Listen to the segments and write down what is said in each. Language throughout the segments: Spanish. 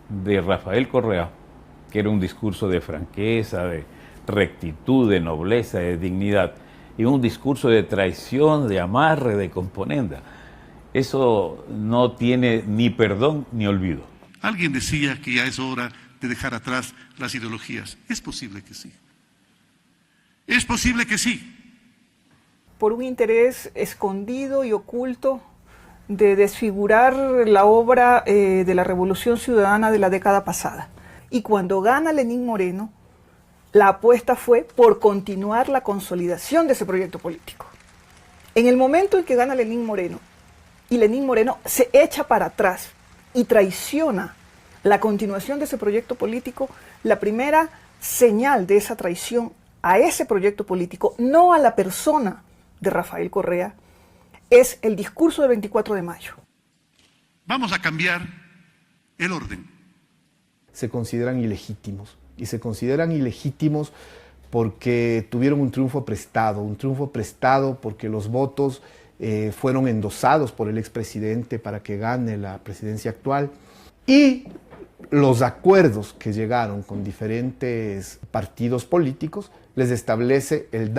De Rafael Correa, que era un discurso de franqueza, de rectitud, de nobleza, de dignidad, y un discurso de traición, de amarre, de componenda. Eso no tiene ni perdón ni olvido. Alguien decía que ya es hora de dejar atrás las ideologías. Es posible que sí. Es posible que sí. Por un interés escondido y oculto de desfigurar la obra de la Revolución Ciudadana de la década pasada. Y cuando gana Lenín Moreno, la apuesta fue por continuar la consolidación de ese proyecto político. En el momento en que gana Lenín Moreno, y Lenín Moreno se echa para atrás y traiciona la continuación de ese proyecto político, la primera señal de esa traición a ese proyecto político, no a la persona de Rafael Correa, es el discurso del 24 de mayo. Vamos a cambiar el orden. Se consideran ilegítimos, y se consideran ilegítimos porque tuvieron un triunfo prestado porque los votos fueron endosados por el expresidente para que gane la presidencia actual, y los acuerdos que llegaron con diferentes partidos políticos les establece el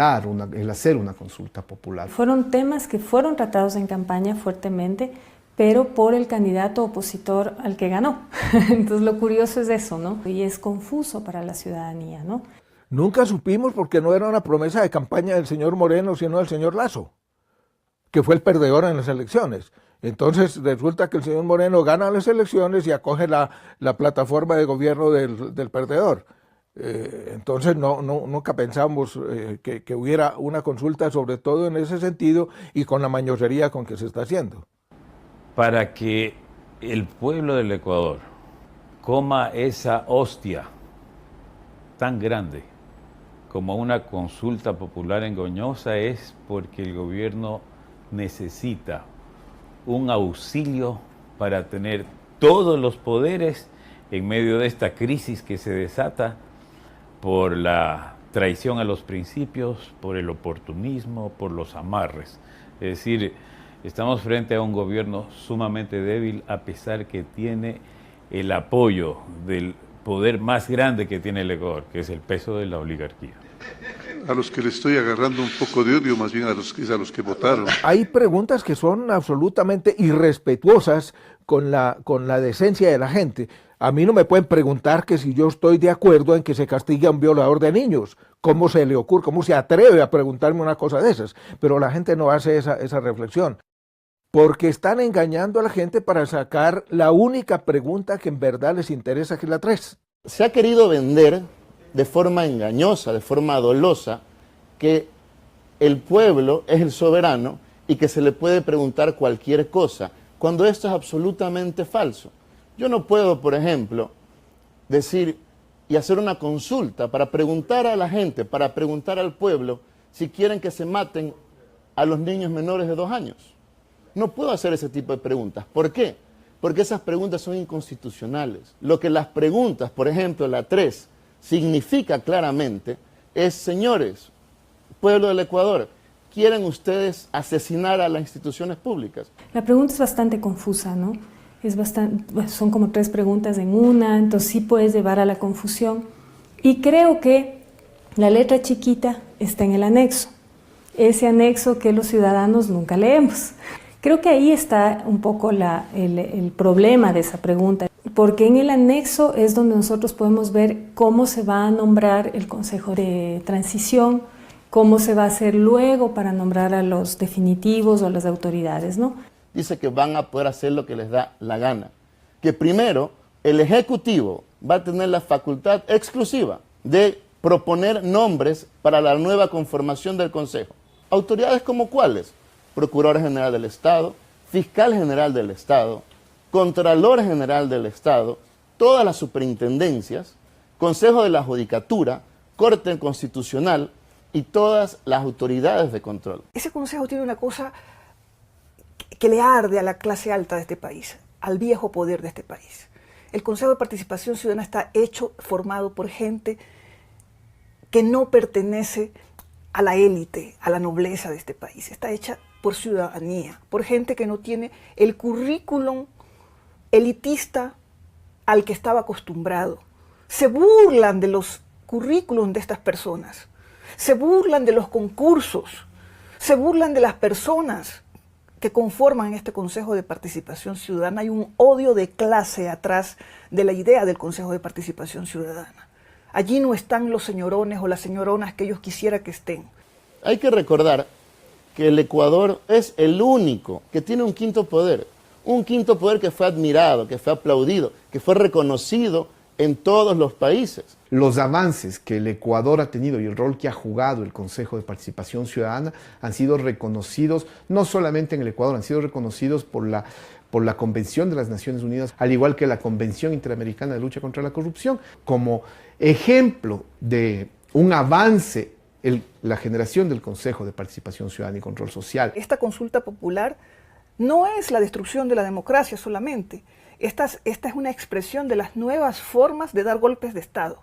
hacer una consulta popular. Fueron temas que fueron tratados en campaña fuertemente, pero por el candidato opositor al que ganó. Entonces lo curioso es eso, ¿no? Y es confuso para la ciudadanía, ¿no? Nunca supimos porque no era una promesa de campaña del señor Moreno, sino del señor Lasso, que fue el perdedor en las elecciones. Entonces resulta que el señor Moreno gana las elecciones y acoge la plataforma de gobierno del perdedor. Entonces nunca pensamos que hubiera una consulta, sobre todo en ese sentido y con la mañosería con que se está haciendo. Para que el pueblo del Ecuador coma esa hostia tan grande como una consulta popular engañosa, es porque el gobierno necesita un auxilio para tener todos los poderes en medio de esta crisis que se desata por la traición a los principios, por el oportunismo, por los amarres. Es decir, estamos frente a un gobierno sumamente débil, a pesar que tiene el apoyo del poder más grande que tiene el Ecuador, que es el peso de la oligarquía. A los que le estoy agarrando un poco de odio, más bien a los que votaron. Hay preguntas que son absolutamente irrespetuosas con la decencia de la gente. A mí no me pueden preguntar que si yo estoy de acuerdo en que se castigue a un violador de niños. ¿Cómo se le ocurre? ¿Cómo se atreve a preguntarme una cosa de esas? Pero la gente no hace esa reflexión. Porque están engañando a la gente para sacar la única pregunta que en verdad les interesa, que es la 3. Se ha querido vender de forma engañosa, de forma dolosa, que el pueblo es el soberano y que se le puede preguntar cualquier cosa, cuando esto es absolutamente falso. Yo no puedo, por ejemplo, decir y hacer una consulta para preguntar a la gente, para preguntar al pueblo si quieren que se maten a los niños menores de 2 años. No puedo hacer ese tipo de preguntas. ¿Por qué? Porque esas preguntas son inconstitucionales. Lo que las preguntas, por ejemplo, la 3, significa claramente es: señores, pueblo del Ecuador, ¿quieren ustedes asesinar a las instituciones públicas? La pregunta es bastante confusa, ¿no? Son como 3 preguntas en una, entonces sí puedes llevar a la confusión. Y creo que la letra chiquita está en el anexo, ese anexo que los ciudadanos nunca leemos. Creo que ahí está un poco el problema de esa pregunta, porque en el anexo es donde nosotros podemos ver cómo se va a nombrar el Consejo de Transición, cómo se va a hacer luego para nombrar a los definitivos o a las autoridades, ¿no? Dice que van a poder hacer lo que les da la gana. Que primero, el Ejecutivo va a tener la facultad exclusiva de proponer nombres para la nueva conformación del Consejo. ¿Autoridades como cuáles? Procurador General del Estado, Fiscal General del Estado, Contralor General del Estado, todas las superintendencias, Consejo de la Judicatura, Corte Constitucional y todas las autoridades de control. Ese consejo tiene una cosa que le arde a la clase alta de este país, al viejo poder de este país. El Consejo de Participación Ciudadana está formado por gente que no pertenece a la élite, a la nobleza de este país. Está hecha por ciudadanía, por gente que no tiene el currículum elitista al que estaba acostumbrado. Se burlan de los currículum de estas personas, se burlan de los concursos, se burlan de las personas que conforman este Consejo de Participación Ciudadana. Hay un odio de clase atrás de la idea del Consejo de Participación Ciudadana. Allí no están los señorones o las señoronas que ellos quisieran que estén. Hay que recordar que el Ecuador es el único que tiene un quinto poder que fue admirado, que fue aplaudido, que fue reconocido en todos los países. Los avances que el Ecuador ha tenido y el rol que ha jugado el Consejo de Participación Ciudadana han sido reconocidos no solamente en el Ecuador, han sido reconocidos por la Convención de las Naciones Unidas, al igual que la Convención Interamericana de Lucha contra la Corrupción, como ejemplo de un avance la generación del Consejo de Participación Ciudadana y Control Social. Esta consulta popular no es la destrucción de la democracia solamente. Esta es una expresión de las nuevas formas de dar golpes de Estado.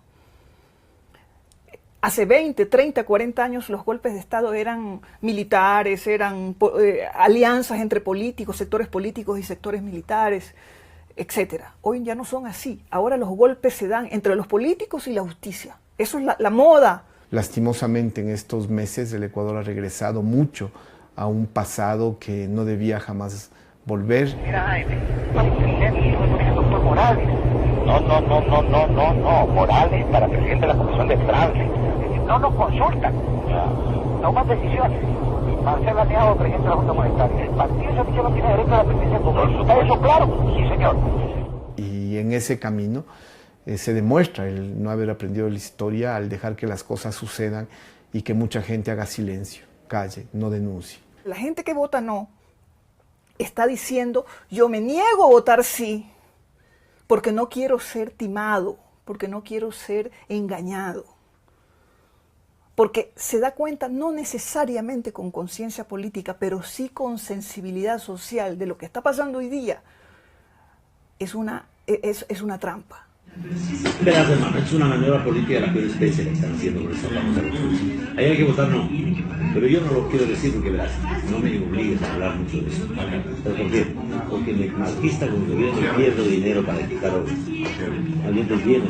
Hace 20, 30, 40 años los golpes de Estado eran militares, eran alianzas entre políticos, sectores políticos y sectores militares, etc. Hoy ya no son así. Ahora los golpes se dan entre los políticos y la justicia. Eso es la moda. Lastimosamente en estos meses el Ecuador ha regresado mucho a un pasado que no debía jamás volver. Mira, Jaime, el doctor Morales. No, Morales para presidente de la Comisión de Tránsito. No nos consultan, toman decisiones. Marcelo Aneado, presidente de la Junta Monetaria. El partido ya no tiene derecho a la presidencia del Congreso. ¿Está eso claro? Sí, señor. Y en ese camino se demuestra el no haber aprendido la historia al dejar que las cosas sucedan y que mucha gente haga silencio, calle, no denuncie. La gente que vota no está diciendo, yo me niego a votar sí, porque no quiero ser timado, porque no quiero ser engañado. Porque se da cuenta, no necesariamente con conciencia política, pero sí con sensibilidad social de lo que está pasando hoy día, es una trampa. Verás, hermano, es una maniobra política la que especie le están haciendo con esta famosa resolución. Ahí hay que votar no, pero yo no lo quiero decir porque verás, no me obligues a hablar mucho de eso. ¿Por qué? Porque el marxista con el gobierno pierde dinero para quitar alientos bienes.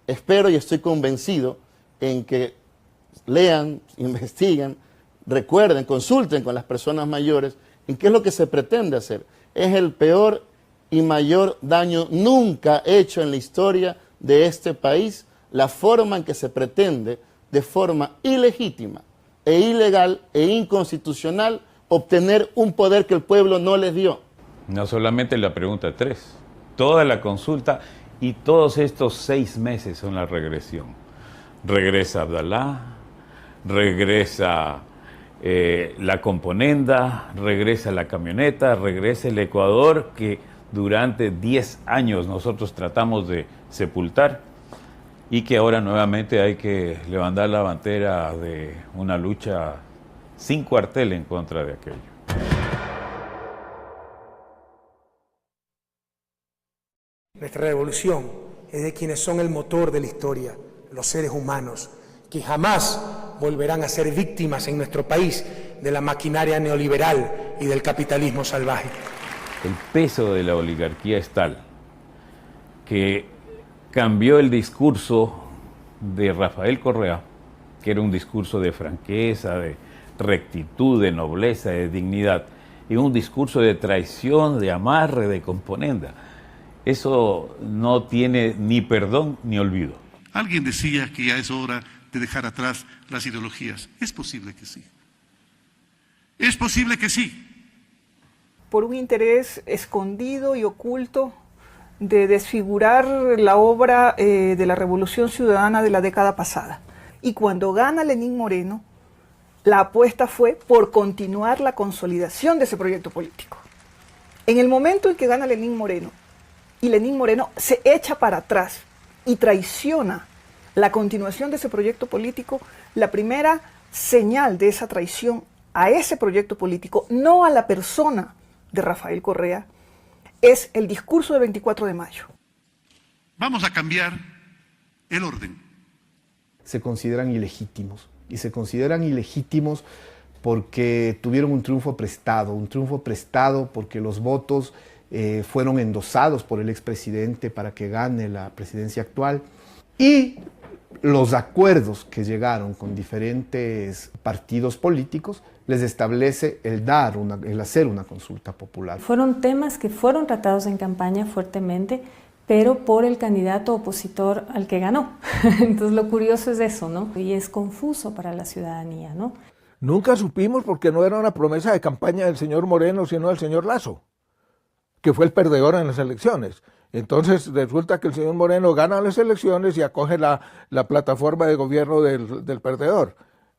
Espero y estoy convencido en que lean, investiguen, recuerden, consulten con las personas mayores en qué es lo que se pretende hacer. Es el peor y mayor daño nunca hecho en la historia de este país, la forma en que se pretende, de forma ilegítima e ilegal e inconstitucional, obtener un poder que el pueblo no les dio. No solamente la pregunta 3, toda la consulta y todos estos 6 meses son la regresión. Regresa Abdalá, regresa la componenda, regresa la camioneta, regresa el Ecuador que durante 10 años nosotros tratamos de sepultar y que ahora nuevamente hay que levantar la bandera de una lucha sin cuartel en contra de aquello. Nuestra revolución es de quienes son el motor de la historia, los seres humanos, que jamás volverán a ser víctimas en nuestro país de la maquinaria neoliberal y del capitalismo salvaje. El peso de la oligarquía es tal que cambió el discurso de Rafael Correa, que era un discurso de franqueza, de rectitud, de nobleza, de dignidad, y un discurso de traición, de amarre, de componenda. Eso no tiene ni perdón ni olvido. Alguien decía que ya es hora de dejar atrás las ideologías. Es posible que sí. Es posible que sí. Por un interés escondido y oculto de desfigurar la obra de la Revolución Ciudadana de la década pasada. Y cuando gana Lenín Moreno, la apuesta fue por continuar la consolidación de ese proyecto político. En el momento en que gana Lenín Moreno, y Lenín Moreno se echa para atrás y traiciona la continuación de ese proyecto político, la primera señal de esa traición a ese proyecto político, no a la persona de Rafael Correa, es el discurso del 24 de mayo. Vamos a cambiar el orden. Se consideran ilegítimos, y se consideran ilegítimos porque tuvieron un triunfo prestado porque los votos fueron endosados por el expresidente para que gane la presidencia actual, y los acuerdos que llegaron con diferentes partidos políticos les establece el hacer una consulta popular. Fueron temas que fueron tratados en campaña fuertemente, pero por el candidato opositor al que ganó. Entonces lo curioso es eso, ¿no? Y es confuso para la ciudadanía, ¿no? Nunca supimos porque no era una promesa de campaña del señor Moreno, sino del señor Lasso, que fue el perdedor en las elecciones. Entonces resulta que el señor Moreno gana las elecciones y acoge la plataforma de gobierno del perdedor.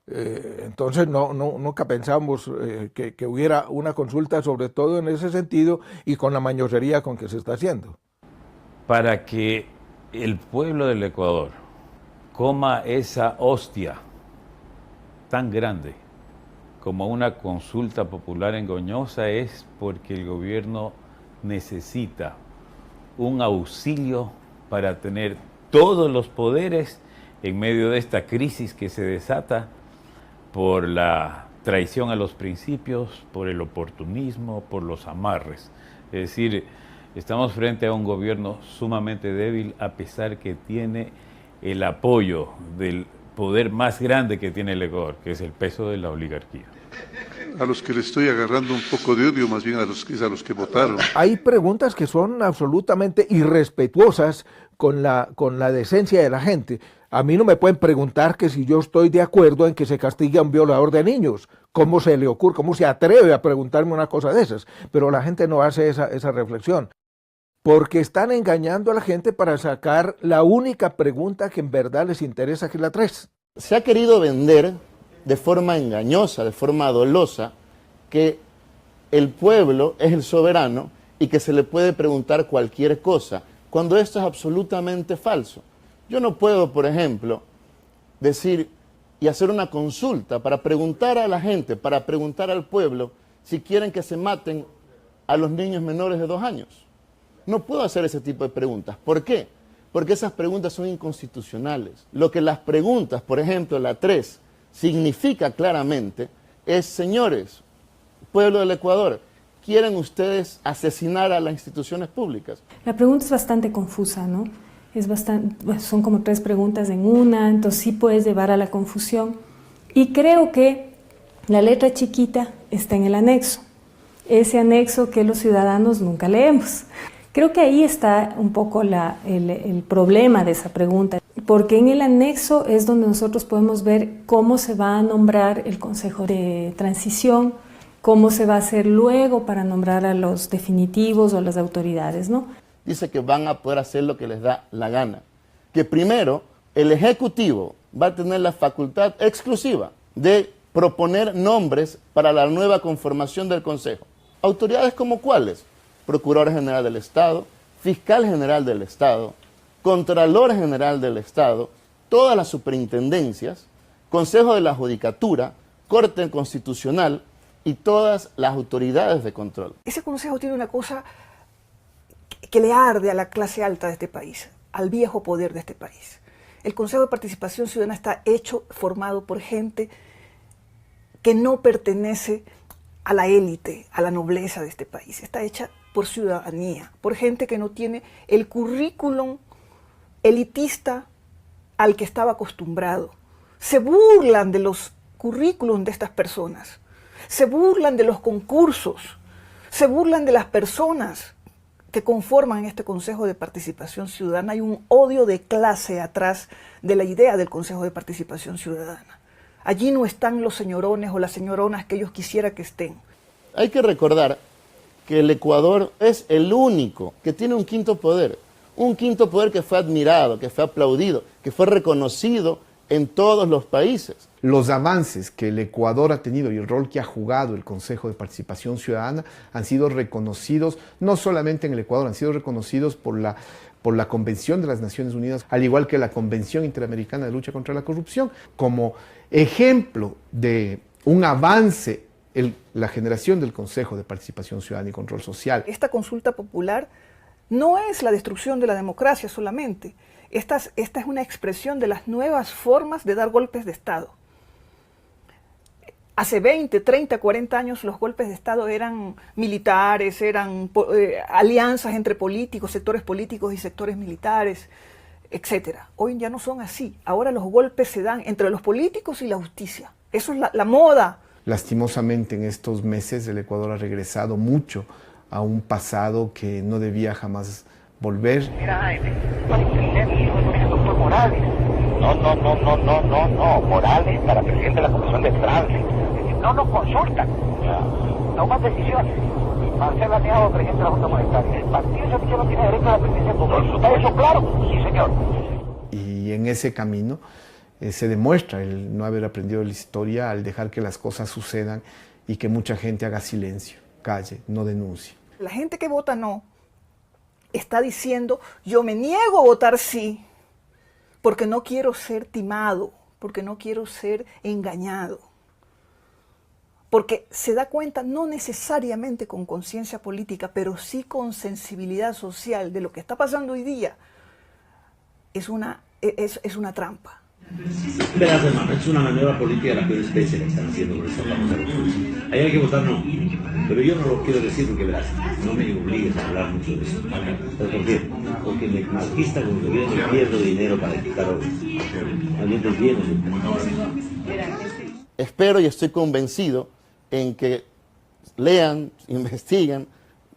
Entonces nunca pensamos que hubiera una consulta, sobre todo en ese sentido y con la mañosería con que se está haciendo. Para que el pueblo del Ecuador coma esa hostia tan grande como una consulta popular engañosa es porque el gobierno necesita un auxilio para tener todos los poderes en medio de esta crisis que se desata por la traición a los principios, por el oportunismo, por los amarres. Es decir, estamos frente a un gobierno sumamente débil a pesar que tiene el apoyo del poder más grande que tiene el Ecuador, que es el peso de la oligarquía. A los que le estoy agarrando un poco de odio, más bien a los que votaron. Hay preguntas que son absolutamente irrespetuosas con la decencia de la gente. A mí no me pueden preguntar que si yo estoy de acuerdo en que se castigue a un violador de niños. ¿Cómo se le ocurre? ¿Cómo se atreve a preguntarme una cosa de esas? Pero la gente no hace esa reflexión. Porque están engañando a la gente para sacar la única pregunta que en verdad les interesa, que es la 3. Se ha querido vender de forma engañosa, de forma dolosa, que el pueblo es el soberano y que se le puede preguntar cualquier cosa, cuando esto es absolutamente falso. Yo no puedo, por ejemplo, decir y hacer una consulta para preguntar a la gente, para preguntar al pueblo si quieren que se maten a los niños menores de 2 años. No puedo hacer ese tipo de preguntas. ¿Por qué? Porque esas preguntas son inconstitucionales. Lo que las preguntas, por ejemplo, la 3, significa claramente es, señores, pueblo del Ecuador, ¿quieren ustedes asesinar a las instituciones públicas? La pregunta es bastante confusa, ¿no? Son como 3 preguntas en una, entonces sí puedes llevar a la confusión. Y creo que la letra chiquita está en el anexo, ese anexo que los ciudadanos nunca leemos. Creo que ahí está un poco el problema de esa pregunta, porque en el anexo es donde nosotros podemos ver cómo se va a nombrar el Consejo de Transición, cómo se va a hacer luego para nombrar a los definitivos o a las autoridades, ¿no? Dice que van a poder hacer lo que les da la gana. Que primero, el Ejecutivo va a tener la facultad exclusiva de proponer nombres para la nueva conformación del Consejo. ¿Autoridades como cuáles? Procurador General del Estado, Fiscal General del Estado, Contralor General del Estado, todas las superintendencias, Consejo de la Judicatura, Corte Constitucional y todas las autoridades de control. Ese consejo tiene una cosa que le arde a la clase alta de este país, al viejo poder de este país. El Consejo de Participación Ciudadana está formado por gente que no pertenece a la élite, a la nobleza de este país. Está hecha por ciudadanía, por gente que no tiene el currículum elitista al que estaba acostumbrado. Se burlan de los currículum de estas personas, se burlan de los concursos, se burlan de las personas que conforman este Consejo de Participación Ciudadana. Hay un odio de clase atrás de la idea del Consejo de Participación Ciudadana. Allí no están los señorones o las señoronas que ellos quisieran que estén. Hay que recordar que el Ecuador es el único que tiene un quinto poder que fue admirado, que fue aplaudido, que fue reconocido en todos los países. Los avances que el Ecuador ha tenido y el rol que ha jugado el Consejo de Participación Ciudadana han sido reconocidos, no solamente en el Ecuador, han sido reconocidos por la Convención de las Naciones Unidas, al igual que la Convención Interamericana de Lucha contra la Corrupción, como ejemplo de un avance en la generación del Consejo de Participación Ciudadana y Control Social. Esta consulta popular no es la destrucción de la democracia solamente. Esta es una expresión de las nuevas formas de dar golpes de Estado. Hace 20, 30, 40 años los golpes de Estado eran militares, eran alianzas entre políticos, sectores políticos y sectores militares, etc. Hoy ya no son así. Ahora los golpes se dan entre los políticos y la justicia. Eso es la moda. Lastimosamente en estos meses el Ecuador ha regresado mucho a un pasado que no debía jamás volver. Mira, Jaime, para presidente, el doctor Morales. No. Morales para presidente de la Comisión de Tránsito. No nos consultan. Toman decisiones. Marcelo Aneado, presidente de la Junta Monetaria. El partido ya no tiene derecho a la presidencia del Congreso. ¿Está eso claro? Sí, señor. Y en ese camino se demuestra el no haber aprendido la historia al dejar que las cosas sucedan y que mucha gente haga silencio, calle, no denuncie. La gente que vota no está diciendo, yo me niego a votar sí, porque no quiero ser timado, porque no quiero ser engañado. Porque se da cuenta, no necesariamente con conciencia política, pero sí con sensibilidad social de lo que está pasando hoy día. Es una trampa. Verás, hermano, es una maniobra política de la peor especie que están haciendo con esta famosa resolución. Ahí hay que votar no, pero yo no lo quiero decir porque verás, no me obligues a hablar mucho de eso. ¿Sabes por qué? Porque me malquista con el gobierno y pierdo dinero para quitar alientos bienes. Espero y estoy convencido en que lean, investiguen,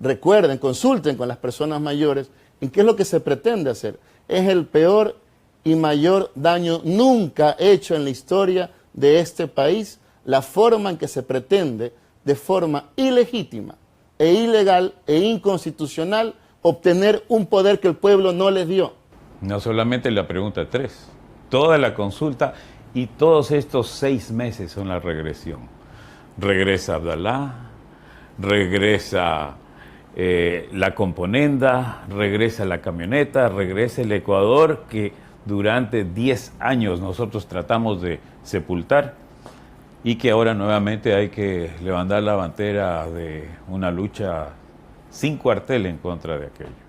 recuerden, consulten con las personas mayores en qué es lo que se pretende hacer. Es el peor y mayor daño nunca hecho en la historia de este país, la forma en que se pretende, de forma ilegítima e ilegal e inconstitucional, obtener un poder que el pueblo no les dio. No solamente la pregunta 3, toda la consulta y todos estos 6 meses son la regresión. Regresa Abdalá, regresa la componenda, regresa la camioneta, regresa el Ecuador que durante 10 años nosotros tratamos de sepultar y que ahora nuevamente hay que levantar la bandera de una lucha sin cuartel en contra de aquello.